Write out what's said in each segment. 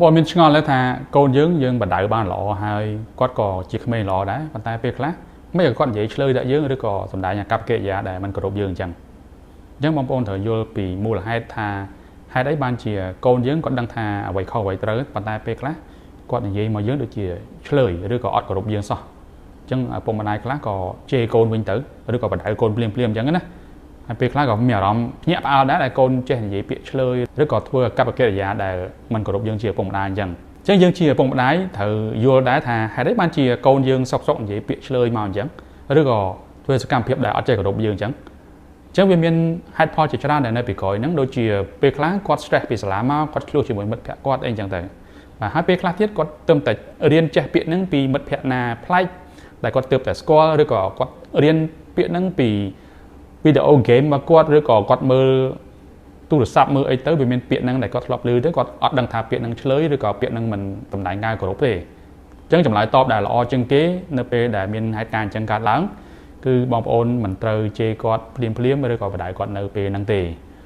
พอมีช่องแล้วท่าโกนยังบัดได้บ้านหล่อให้ก็จิกไม่หล่อได้ปันตายเป็กละไม่อยากก้อนใหญ่เลยได้ยังหรือก็สมได้ยังกับเกยยาได้มันกระดบยังจังยังบางคนเถอะโยปีมูลให้ท่าให้ได้บ้านเชียโกนยังก็ดังท่าไว้เข้าไว้เต๋อปันตายเป็กละก้อนใหญ่มายังดูเชียเลยหรือก็อดกระดบยังซะจังปมบันไดคลาก็เจโกนวิ่งเต๋อหรือก็บัดได้โกนเปลี่ยนจังนะเป็กละก็มีอารมณ์เงียบเอาได้แต่โกนเจใหญ่เปียเลยหรือก็ทั่วกับเกยยาได้มันกระดบยังเชียปมบันไดจังจังยังเชียปมบันไดเถอะโยได้ท่าให้ได้บ้านเชียโกนยังซอกใหญ่เปียเลยมาจังหรือก็ทั่วสกัมเพียบได้อดเจกระดบยังจังจังวิมีนให้พอจิตราได้ในปีก่อนนั้นโดยเชียเป็กละกอดสเตรสปีสลามาก็คลุกជាមួយមិត្តភក្តិគាត់អីចឹងទៅបាទហើយពេលខ្លះទៀតគាត់ទៅតែរៀនចេះពាក្យហ្នឹងពីមិត្តភក្តិណាប្លែកដែលគាត់ទៅតែស្គាល់ឬក៏គាត់រៀនពាក្យហ្នឹងពីវីដេអូហ្គេមមកគាត់ឬក៏គាត់មើលទូរស័ព្ទមើលអីទៅវាមានពាក្យហ្នឹងដែលគាត់ធ្លាប់ឮទៅគាត់អត់ដឹងថាពាក្យហ្នឹងឆ្លើយឬក៏ពាក្យហ្នឹងមិនតំណាងការគោរពទេអញ្ចឹងចម្លើយតបដែលល្អជាងគេនៅពេលដែលមានហេតុការណ៍អញ្ចឹងកើតឡើងគឺបងប្អូនមិនត្រូវជេរគាត់ភ្លាមឬក៏បដៅគាត់នៅពេលហ្នឹងទេ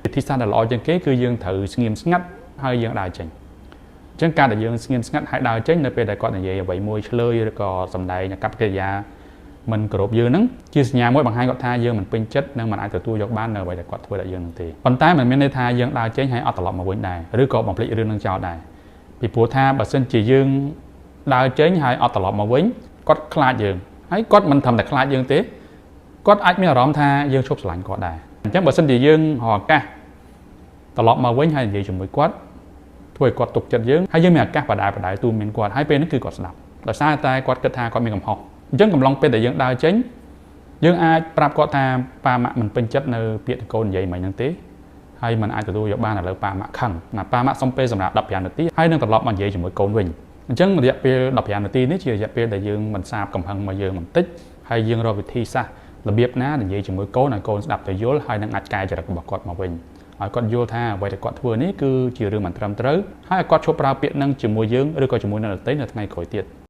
វិធីសាស្ត្រដែលល្អជាងគេគឺយើងត្រូវស្ងៀមស្ងាត់ហើយយើងដើរចេញអញ្ចឹងការដែលយើងស្ងៀមស្ងាត់ហើយដើរចេញនៅពេលដែលគាត់និយាយអ្វីមួយឆ្លើយឬក៏សម្ដែងអាកប្បកិរិយាមិនគោរពយើងហ្នឹងជាសញ្ញាមួយបង្ហាញគាត់ថាយើងមិនពេញចិត្តនិងមិនអាចទទួលយកបាននៅអ្វីដែលគាត់ធ្វើដល់យើងហ្នឹងទេប៉ុន្តែមិនមានន័យថាយើងដើរចេញហើយអត់ត្រឡប់មកវិញដែរឬក៏បំភ្លេចរឿងហ្នឹងចោលដែរពីព្រោះថាបើសិនជាយើងដើរចេញហើយអត់ត្រឡប់មកវិញគាត់ខ្លាចយើងហើយគាត់មិនត្រឹមតែខ្លាចយើងទេគាត់អាចមានអារម្មណ៍ថាយើងឈប់ស្រឡាញ់គាត់ដែរអញ្ចឹងបើសិនជាយើងរកឱកាសត្រឡប់មកវិញហើយនិយាយជាមួយគាត់ធ្វើឲ្យគាត់ទុកចិត្តយើងហើយយើងមានឱកាសបដាទូមានគាត់ហើយពេលនេះគឺគាត់ស្ដាប់ដោយសារតែគាត់គិតថាគាត់មានកំហុសអញ្ចឹងកំឡុងពេលដែលយើងដើរចេញយើងអាចប្រាប់គាត់ថាប៉ាម៉ាក់មិនពេញចិត្តនៅពាក្យតកូននិយាយមិនហ្នឹងទេហើយមិនអាចទទួលយកបានឥឡូវប៉ាម៉ាក់ខឹងណាប៉ាម៉ាក់សុំពេលសម្រាប់15នាទីហើយនឹងត្រឡប់មកនិយាយជាមួយកូនវិញអញ្ចឹងរយៈពេល15នាទីនេះជារយៈពេលដែលយើងមិនសាបកំហឹងមកយើងបន្តិចហើយយើងរកវិធីសាស្ត្ររបៀបណានិយាយជាមួយកូនឲ្យកូនស្ដាប់ទៅយល់ហើយនឹងអាចកែចរិតរបស់គាត់មកវិញឲ្យគាត់យល់ថាអ្វីដែលគាត់ធ្វើនេះគឺជារឿងមិនត្រឹមត្រូវហើយឲ្យគាត់ឈប់ប្រើពាក្យនឹងជាមួយយើងឬក៏ជាមួយអ្នកដទៃនៅថ្ងៃក្រោយទៀត